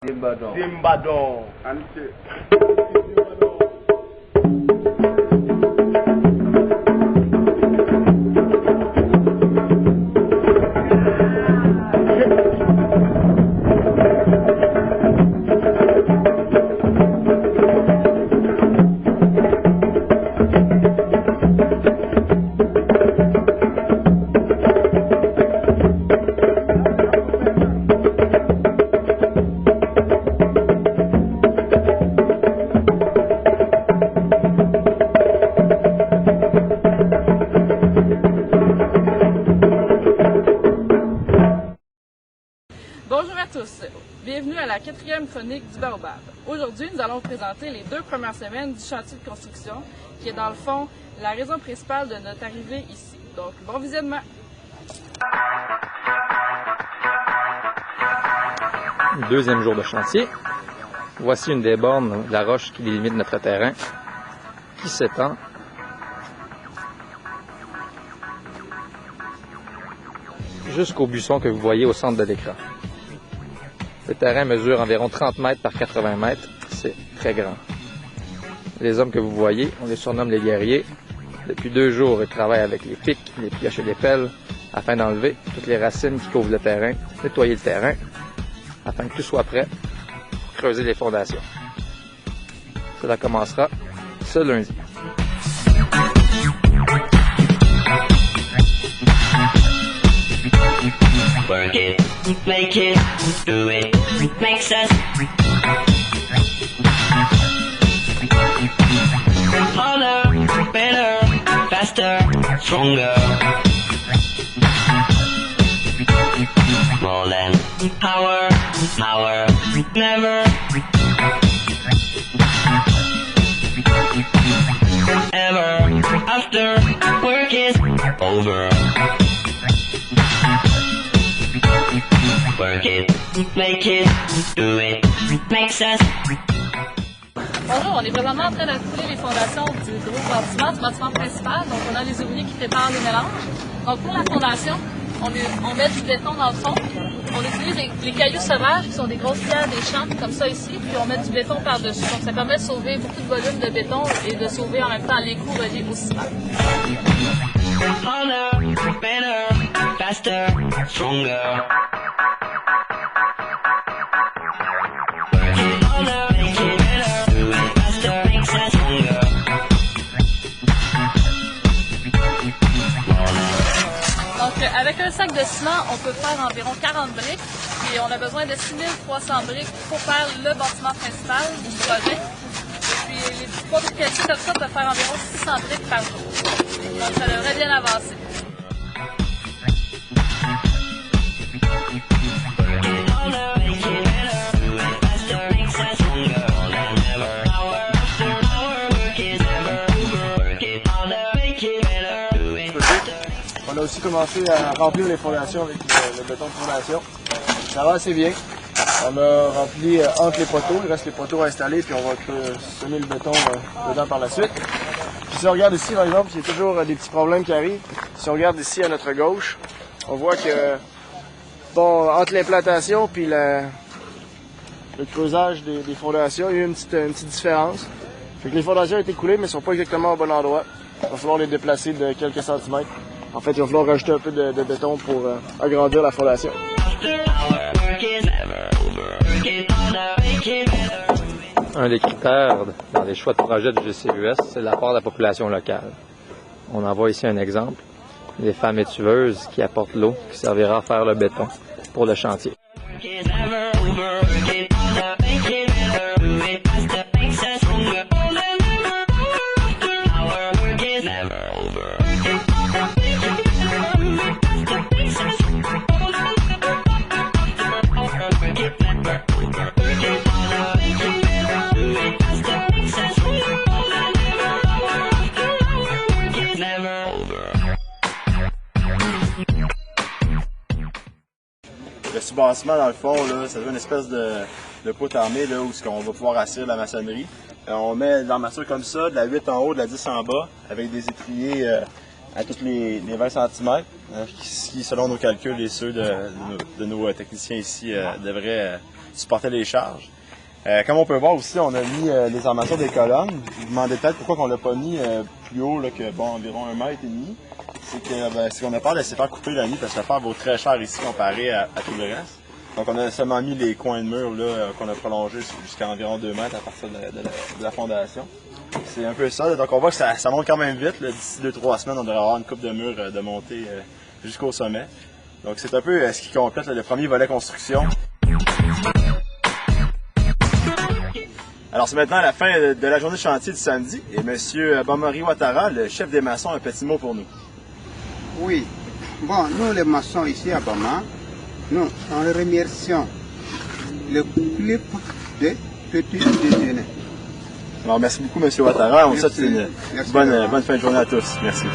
Zimbadon. Zimbadon. Bonjour à tous, bienvenue à la 4e chronique du Baobab. Aujourd'hui, nous allons vous présenter les 2 premières semaines du chantier de construction, qui est dans le fond la raison principale de notre arrivée ici. Donc, bon visionnement! Deuxième jour de chantier. Voici une des bornes de la roche qui délimite notre terrain, qui s'étend jusqu'au buisson que vous voyez au centre de l'écran. Le terrain mesure environ 30 mètres par 80 mètres. C'est très grand. Les hommes que vous voyez, on les surnomme les guerriers. Depuis 2 jours, ils travaillent avec les pics, les pioches et les pelles afin d'enlever toutes les racines qui couvrent le terrain, nettoyer le terrain, afin que tout soit prêt pour creuser les fondations. Cela commencera ce lundi. Work it, make it, do it, makes us harder, better, faster, stronger. More than power, power, never ever after work is over. Work it, make it, do it, makes us. Bonjour, on est présentement en train d'installer les fondations du gros bâtiment, du bâtiment principal. Donc, on a les ouvriers qui préparent les mélanges. Donc, pour la fondation, on met du béton dans le fond. On utilise les cailloux sauvages, qui sont des grosses pierres des champs, comme ça ici, puis on met du béton par-dessus. Donc, ça permet de sauver beaucoup de volume de béton et de sauver en même temps l'égout relié au ciment. Harder, better, faster, stronger. Donc, avec un sac de ciment, on peut faire environ 40 briques et on a besoin de 6300 briques pour faire le bâtiment principal du projet. Et puis, les petits 3 briquetiers comme ça peuvent faire environ 600 briques par jour. Donc, ça devrait bien avancer. On a aussi commencé à remplir les fondations avec le béton de fondation. Ça va assez bien. On a rempli entre les poteaux, il reste les poteaux à installer, puis on va semer le béton dedans par la suite. Puis si on regarde ici, par exemple, il y a toujours des petits problèmes qui arrivent. Si on regarde ici à notre gauche, on voit que bon, entre l'implantation puis le creusage des fondations, il y a eu une petite différence. Fait que les fondations ont été coulées, mais ne sont pas exactement au bon endroit. Il va falloir les déplacer de quelques centimètres. En fait, il va falloir rajouter un peu de béton pour agrandir la fondation. Un des critères dans les choix de projet du GCUS, c'est l'apport de la population locale. On en voit ici un exemple. Les femmes étuveuses qui apportent l'eau qui servira à faire le béton pour le chantier. Le soubassement, dans le fond, là, ça devient une espèce de poutre armée là, où on va pouvoir assurer la maçonnerie. On met de l'armature comme ça, de la 8 en haut, de la 10 en bas, avec des étriers à tous les 20 cm, qui, selon nos calculs et ceux de nos techniciens ici, devraient supportait les charges. Comme on peut voir aussi, on a mis les armatures des colonnes. Vous vous demandez peut-être pourquoi on l'a pas mis plus haut là, que environ 1,5 mètre. C'est qu'on a peur de se faire couper la nuit parce que la fer vaut très cher ici comparé à tout le reste. Donc on a seulement mis les coins de mur là, qu'on a prolongés jusqu'à environ 2 mètres à partir de la fondation. C'est un peu ça. Là. Donc on voit que ça monte quand même vite. D'ici 2-3 semaines, on devrait avoir une coupe de murs de montée jusqu'au sommet. Donc c'est un peu ce qui complète le premier volet construction. Alors c'est maintenant la fin de la journée de chantier du samedi et M. Bamari Ouattara, le chef des maçons, a un petit mot pour nous. Oui, bon, nous les maçons ici à Bama, nous en remercions le club de petit déjeuner. Alors merci beaucoup M. Ouattara, on vous souhaite une Merci. bonne fin de journée à tous. Merci.